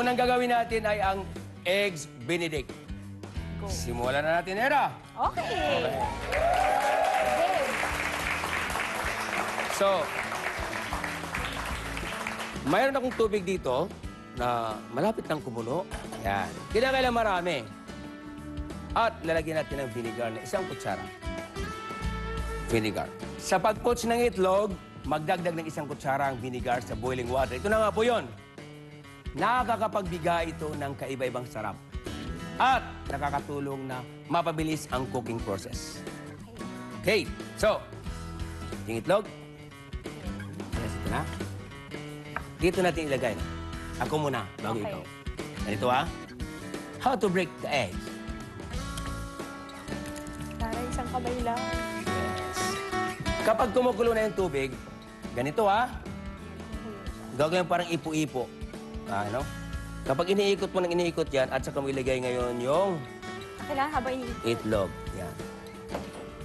unang gagawin natin ay ang Eggs Benedict. Simulan na natin, Era. Okay. So, mayroon akong tubig dito na malapit ng kumulo. Yan. Kailangan marami. At lalagyan natin ng vinegar na 1 kutsara. Vinegar. Sa pag-poach ng itlog, magdagdag ng 1 kutsara ang vinegar sa boiling water. Ito na nga po yun. Nakakapagbigay ito ng kaiba-ibang sarap. At nakakatulong na mapabilis ang cooking process. Okay. So, yung itlog. Yes, ito na. Dito natin ilagay. Ako muna, bago ikaw. Ganito ha. How to break the eggs. Para isang kamay lang. Yes. Kapag kumukulo na yung tubig, ganito ha. Gagawin parang ipo-ipo. Ano? Kapag iniikot mo ng iniikot yan, at saka mo ilagay ngayon yung Kailangan habang iniikot. itlog. Yan.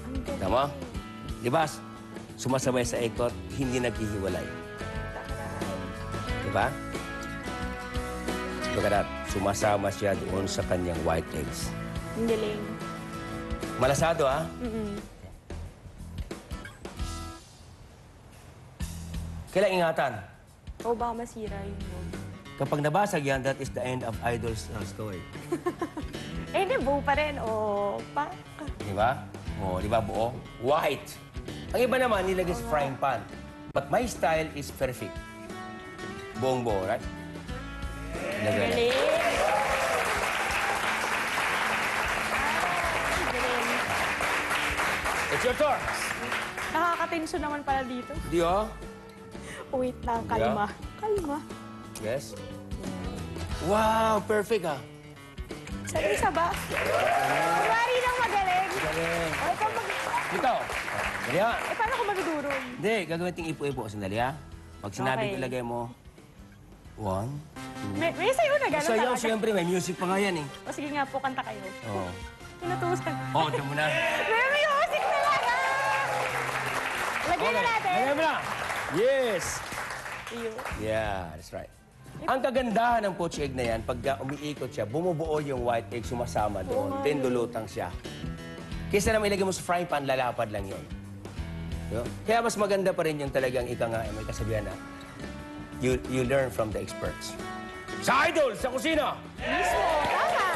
Ang galing. Tama? Di ba? Sumasabay sa ikot, hindi naghihiwalay. Di ba? Look at that. Sumasama siya doon sa kanyang white eggs. Ang galing. Malasado, ha? Kailang ingatan. O baka masira yung loob. Kapag nabasag yan, that is the end of Idol's story. Eh, hindi, buo pa rin. O, pa. Di ba? O, di ba buo? White. Ang iba naman, nilagay sa frying pan. But my style is perfect. Buong buo, right? Lagay na. Galing. Galing. It's your turn. Nakaka-tension naman pala dito. Di, oh? Wait lang, kalma. Kalma. Yes. Wow, perfect, ha? Sabi isa ba? Kumari nang magaling. Galing. O, ikaw mag... Ikaw. Dali, ha? Eh, paano ko magdurog? Hindi, gagawin ting ipo-ipo. Sandali, ha? Pag sinabing Okay. ilagay mo, 1, 2... May sayo na gano'n Sayaw, talaga. siyempre. May music pa nga yan, eh. O sige nga po, kanta kayo. Oo. Pinutusan. Oh, ito mo na. May music talaga! Lagyan na natin. Lagyan mo na. Yes. Ayun. Yeah, that's right. Ang kagandahan ng poached egg na yan, pag umiikot siya, bumubuo yung white egg, sumasama doon, then dulutang siya. Kaysa naman ilagay mo sa frying pan, lalapad lang yun. Kaya mas maganda pa rin yung talagang ika nga, may kasabihan na, you learn from the experts. Sa Idol, sa kusina! Mismo, tama.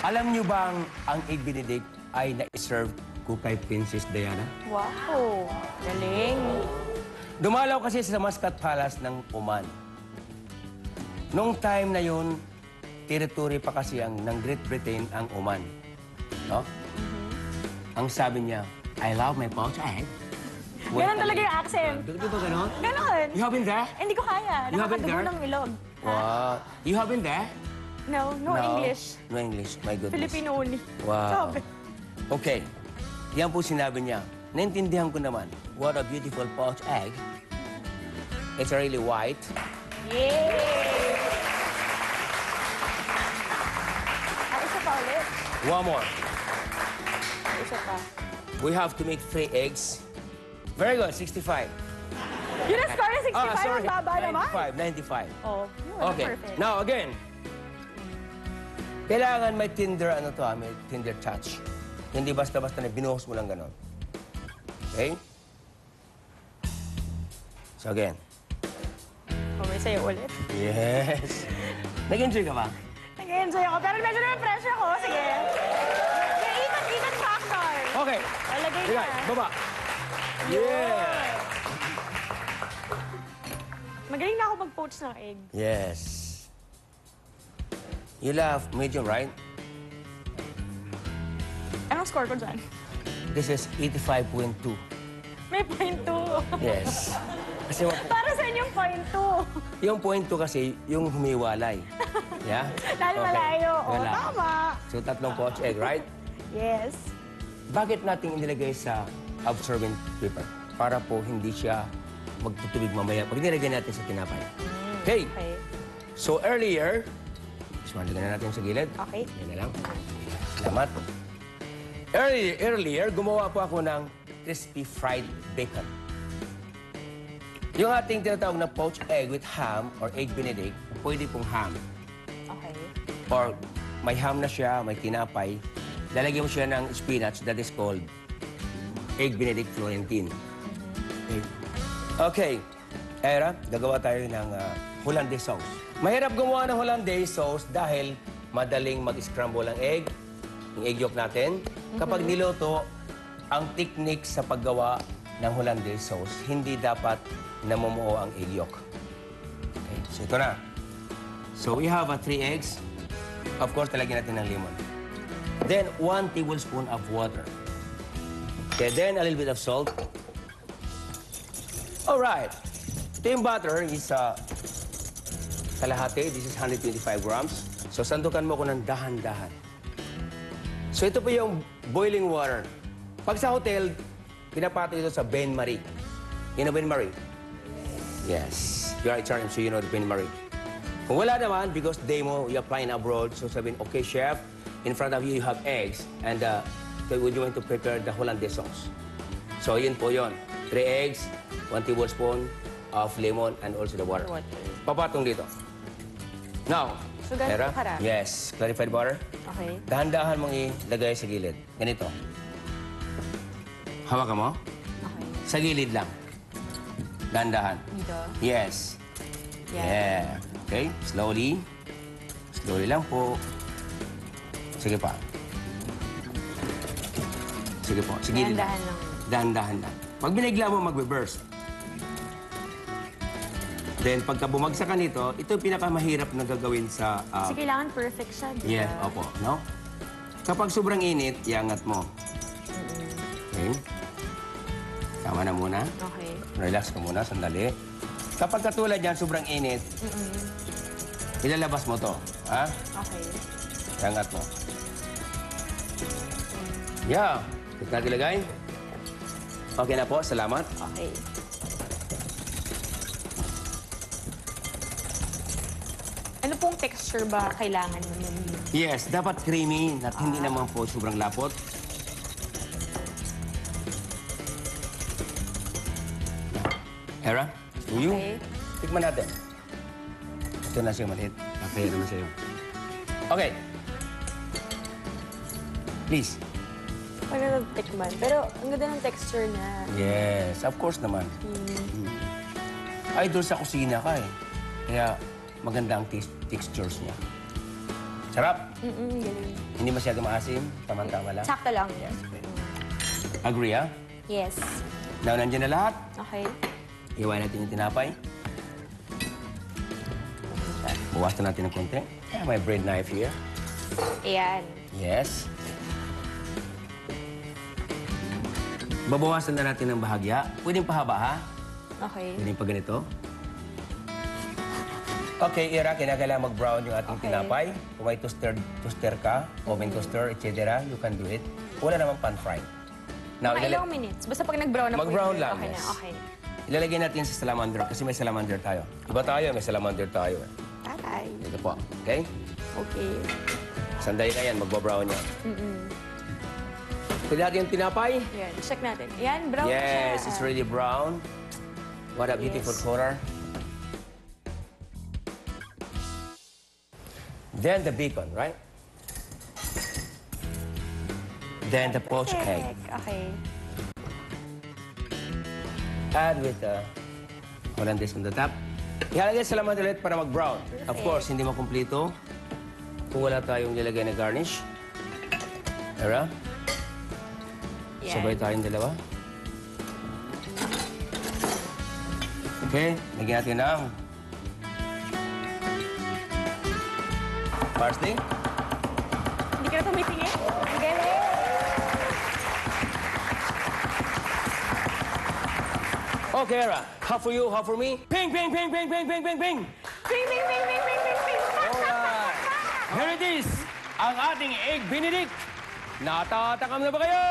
Alam niyo bang ang egg benedict ay na-serve ko kay Princess Diana? Wow, galing. Dumalaw kasi sa Muscat Palace ng Oman. Noong time na yun, territory pa kasi ng Great Britain ang Oman. No? Ang sabi niya, I love my poached egg. Ganon talaga yung accent. Di ba ganon? Ganon. You have been there? Hindi ko kaya. You have been Nakakadugo there? ng ilog. Wow. You have been there? No, no English. No English. My goodness. Filipino only. Wow. Sabi. Okay. Yan po sinabi niya. Naintindihan ko naman. What a beautiful poached egg. It's really white. Yay! Isa pa ulit. One more. Isa pa. We have to make 3 eggs. Very good. 65. Yun ang score na 65. sorry. Ang baba naman. 95. Oh, yun. Okay. Perfect. Now, again. Kailangan may tender, may tender touch. Hindi basta-basta na binuhos mo lang ganon. Okay? So, again. Oh, may sayo ulit. Yes. Nag-enjoy ka ba? Nag-enjoy ako. Pero medyo na-refresh ako. Sige. May ikot-ikot factor. Okay. Alagay Sige, na. baba. Yeah. Magaling na ako mag-poach ng egg. Yes. You love medium, right? Anong score ko dyan? This is 85.2. May point 2. Yes. Kasi Para sa inyong point 2. yung point 2 kasi, yung humiwalay. Yeah? Dahil malayo. O, Wala. tama. So, 3 poached egg, right? Yes. Bakit natin inilagay sa absorbent paper? Para po hindi siya magtutubig mamaya pag nilagay natin sa tinapay. Okay. Okay. So, earlier, lagyan na natin sa gilid. Okay. Yan na lang. Salamat. Earlier, gumawa po ako ng crispy fried bacon. Yung ating tinatawag na poached egg with ham or egg benedict, pwede pong ham. Okay. Or may ham na siya, may tinapay. Lalagyan mo siya ng spinach that is called egg benedict Florentine. Okay. Era, gagawa tayo ng Hollandaise sauce. Mahirap gumawa ng Hollandaise sauce dahil madaling mag-scramble ang egg, yung egg yolk natin. Kapag niluto, ang technique sa paggawa ng Hollandaise sauce, hindi dapat namumuo ang egg yolk. Okay, so ito na. So we have 3 eggs. Of course, talagyan natin ng lemon. Then, 1 tablespoon of water. Okay, then a little bit of salt. All right. Ito yung butter is kalahati. This is 125 grams. So, sandukan mo ko ng dahan-dahan. So, ito po yung boiling water. Pag sa hotel, pinapato ito sa bain-marie. You know bain-marie? Yes. You are Italian, so you know the bain-marie. Kung wala naman, because demo, you're flying abroad, so sabihin, okay, chef, in front of you, you have eggs, and we're going to prepare the Hollandaise sauce. So, yun po yun. 3 eggs, 1 tablespoon of lemon, and also the water. Papatong dito. Now, So, ganito Era? karami? Yes. Clarified butter. Okay. Dahan-dahan mong ilagay sa gilid. Ganito. Hawakan mo. Okay. Sa gilid lang. Dahan-dahan. Dito. Yes. Yan. Yeah. Okay, slowly. Slowly lang po. Sige pa. Sige po. Sige lang. Dahan-dahan lang. Dahan-dahan lang. Pag binigla mo, magbe-burst. Then, pagka bumagsak ka nito, ito yung pinakamahirap na gagawin sa... Kasi kailangan perfect siya, di ba? yeah, opo. No? Kapag sobrang init, iangat mo. Okay? Tama na muna. Okay. Relax ka muna, sandali. Kapag katulad yan, sobrang init, ilalabas mo to. Ha? Okay. Iangat mo. Yeah. Ito natin ilagay. Okay na po, salamat. Okay. Ano pong texture ba kailangan mo nun? Yes, dapat creamy at hindi naman po sobrang lapot. Hera, to you. Okay. Tikman natin. Ito na siya maliit. Okay naman sa'yo. Okay. Please. Paano nagtikman? Pero ang ganda ng texture niya. Yes, of course naman. Idol sa kusina ka eh. Kaya maganda ang textures niya. Sarap. Galing. Hindi masyado maasim. Tama-tama lang. Sakto lang. Agree, ha? Yes. Now, nandiyan na lahat. Okay. Iwain natin yung tinapay. Bawasan natin ng konti. May bread knife here. Ayan. Yes. Babawasan na natin ng bahagya. Pwedeng pahaba, ha? Okay. Pwedeng pa ganito. Okay, Ira, kinakailangan mag-brown yung ating Okay. tinapay. Kung may toaster ka, oven toaster, etc., you can do it. Wala namang pan-fry. Now, Mga ilang minutes? Basta pag nag-brown na po Mag-brown yun, lang, okay yes. na. Okay. Ilalagay natin sa salamander kasi may salamander tayo. Iba tayo, may salamander tayo. Tatay. Ito po, okay? Okay. Sandali na yan, mag-brown yan. Pwede natin yung tinapay? Ayan. Check natin. Ayan, brown na siya. Yes, it's really brown. What a beautiful Yes. color. Then the bacon, right? Then the poached egg. Perfect. Okay. Add with the Hollandaise on the top. Ihalagay sa laman ulit para mag-brown. Of course, hindi makumplito kung wala tayong nilagay na garnish. Tara. Yan. Sabay tayong dalawa. Okay, lagyan natin ng parsley. Hindi ka na tumitingin? Ang galing. Okay, Era. Half for you, half for me. Ping, ping, ping, ping, ping, ping, ping, ping. Ping, ping, ping, ping, ping, ping, ping. Alright. Here it is. Ang ating egg benedict. Natatakam na ba kayo?